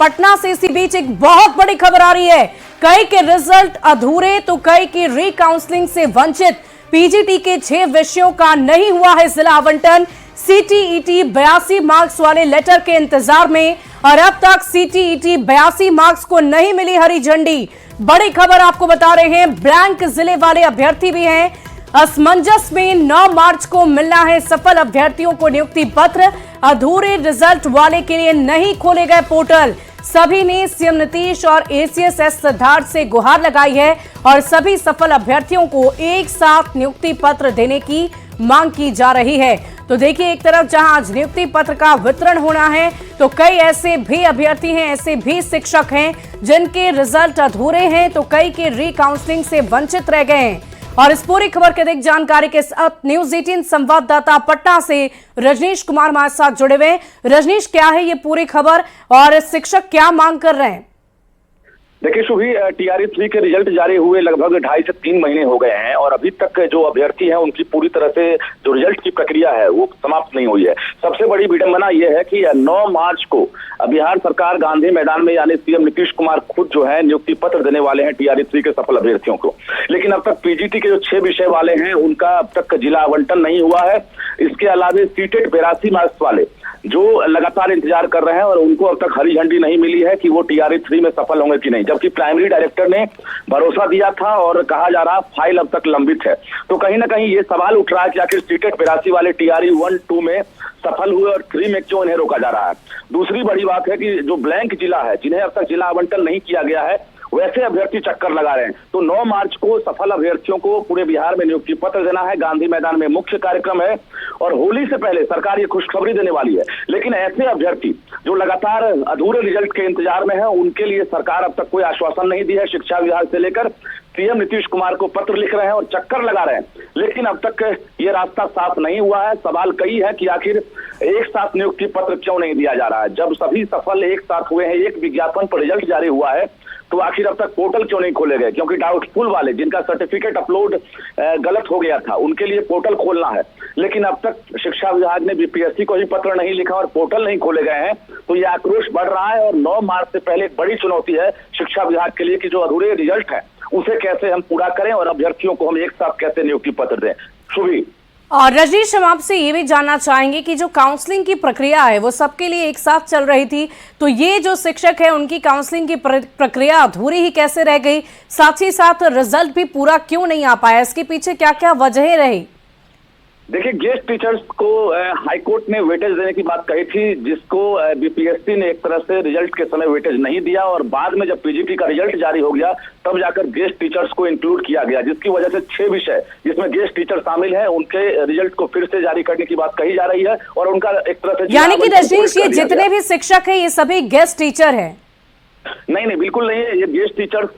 पटना से इसी बीच एक बहुत बड़ी खबर आ रही है। कई के रिजल्ट अधूरे तो कई की री-काउंसलिंग से वंचित। पीजीटी के 6 विषयों का नहीं हुआ है जिला आवंटन। सीटीईटी 82 मार्क्स वाले लेटर के इंतजार में और अब तक सीटीईटी 82 मार्क्स को नहीं मिली हरी झंडी। बड़ी खबर आपको बता रहे हैं, ब्लैंक जिले वाले अभ्यर्थी भी हैं। असमंजस में 9 मार्च को मिलना है सफल अभ्यर्थियों को नियुक्ति पत्र। अधूरे रिजल्ट वाले के लिए नहीं खोले गए पोर्टल। सभी ने सीएम नीतीश और एसीएस सिद्धार्थ से गुहार लगाई है और सभी सफल अभ्यर्थियों को एक साथ नियुक्ति पत्र देने की मांग की जा रही है। तो देखिए, एक तरफ जहां आज नियुक्ति पत्र का वितरण होना है तो कई ऐसे भी अभ्यर्थी हैं, ऐसे भी शिक्षक हैं जिनके रिजल्ट अधूरे हैं तो कई के री काउंसलिंग से वंचित रह गए हैं। और इस पूरी खबर के अधिक जानकारी के साथ न्यूज 18 संवाददाता पटना से रजनीश कुमार हमारे साथ जुड़े हुए। रजनीश, क्या है ये पूरी खबर और शिक्षक क्या मांग कर रहे हैं? देखिए शुभी, टीआरई 3 के रिजल्ट जारी हुए लगभग 2.5 से 3 महीने हो गए हैं और अभी तक जो अभ्यर्थी हैं उनकी पूरी तरह से जो रिजल्ट की प्रक्रिया है वो समाप्त नहीं हुई है। सबसे बड़ी विडंबना ये है कि 9 मार्च को बिहार सरकार गांधी मैदान में यानी सीएम नीतीश कुमार खुद जो है नियुक्ति पत्र देने वाले हैं टीआरई 3 के सफल अभ्यर्थियों को। लेकिन अब तक पीजीटी के जो 6 विषय वाले हैं उनका अब तक जिला आवंटन नहीं हुआ है। इसके अलावा सीटेट 82 मार्क्स वाले जो लगातार इंतजार कर रहे हैं और उनको अब तक हरी झंडी नहीं मिली है कि वो टीआरई 3 में सफल होंगे कि नहीं, जबकि प्राइमरी डायरेक्टर ने भरोसा दिया था और कहा जा रहा फाइल अब तक लंबित है। तो कहीं ना कहीं ये सवाल उठ रहा है कि आखिर सीटेट 82 वाले टीआरई 1-2 में सफल हुए और 3 में क्यों इन्हें रोका जा रहा है। दूसरी बड़ी बात है कि जो ब्लैंक जिला है, जिन्हें अब तक जिला आवंटन नहीं किया गया है, वैसे अभ्यर्थी चक्कर लगा रहे हैं। तो 9 मार्च को सफल अभ्यर्थियों को पूरे बिहार में नियुक्ति पत्र देना है। गांधी मैदान में मुख्य कार्यक्रम है और होली से पहले सरकार ये खुशखबरी देने वाली है। लेकिन ऐसे अभ्यर्थी जो लगातार अधूरे रिजल्ट के इंतजार में है, उनके लिए सरकार अब तक कोई आश्वासन नहीं दी है। शिक्षा विभाग से लेकर सीएम नीतीश कुमार को पत्र लिख रहे हैं और चक्कर लगा रहे हैं, लेकिन अब तक ये रास्ता साफ नहीं हुआ है। सवाल कई है कि आखिर एक साथ नियुक्ति पत्र क्यों नहीं दिया जा रहा है। जब सभी सफल एक साथ हुए हैं, एक विज्ञापन पर रिजल्ट जारी हुआ है, तो आखिर अब तक पोर्टल क्यों नहीं खोले गए? क्योंकि डाउटफुल वाले जिनका सर्टिफिकेट अपलोड गलत हो गया था उनके लिए पोर्टल खोलना है, लेकिन अब तक शिक्षा विभाग ने बीपीएससी को ही पत्र नहीं लिखा और पोर्टल नहीं खोले गए हैं। तो यह आक्रोश बढ़ रहा है और 9 मार्च से पहले एक बड़ी चुनौती है शिक्षा विभाग के लिए कि जो अधूरे रिजल्ट है उसे कैसे हम पूरा करें और अभ्यर्थियों को हम एक साथ कैसे नियुक्ति पत्र दें। शुभी और रजनीश, हम आपसे ये भी जानना चाहेंगे कि जो काउंसलिंग की प्रक्रिया है वो सबके लिए एक साथ चल रही थी, तो ये जो शिक्षक है उनकी काउंसलिंग की प्रक्रिया अधूरी ही कैसे रह गई? साथ ही साथ रिजल्ट भी पूरा क्यों नहीं आ पाया? इसके पीछे क्या क्या वजहें रही? देखिए, गेस्ट टीचर्स को हाईकोर्ट ने वेटेज देने की बात कही थी, जिसको बीपीएससी ने एक तरह से रिजल्ट के समय वेटेज नहीं दिया और बाद में जब पीजीटी का रिजल्ट जारी हो गया तब जाकर गेस्ट टीचर्स को इंक्लूड किया गया, जिसकी वजह से 6 विषय जिसमें गेस्ट टीचर शामिल हैं उनके रिजल्ट को फिर से जारी करने की बात कही जा रही है और उनका एक तरह से यानी कि रजनीश, ये जितने भी शिक्षक है ये सभी गेस्ट टीचर है? नहीं, बिल्कुल नहीं है। ये गेस्ट टीचर्स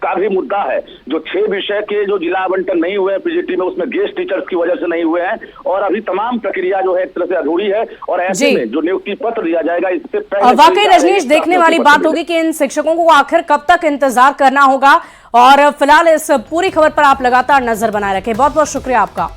का भी मुद्दा है। जो 6 विषय के जो जिला आवंटन नहीं हुए हैं पीजीटी में, उसमें गेस्ट टीचर्स की वजह से नहीं हुए हैं और अभी तमाम प्रक्रिया जो है एक तरह से अधूरी है और ऐसे में जो नियुक्ति पत्र दिया जाएगा इससे पहले। और वाकई रजनीश, देखने वाली बात होगी कि इन शिक्षकों को आखिर कब तक इंतजार करना होगा। और फिलहाल इस पूरी खबर पर आप लगातार नजर बनाए रखें। बहुत बहुत शुक्रिया आपका।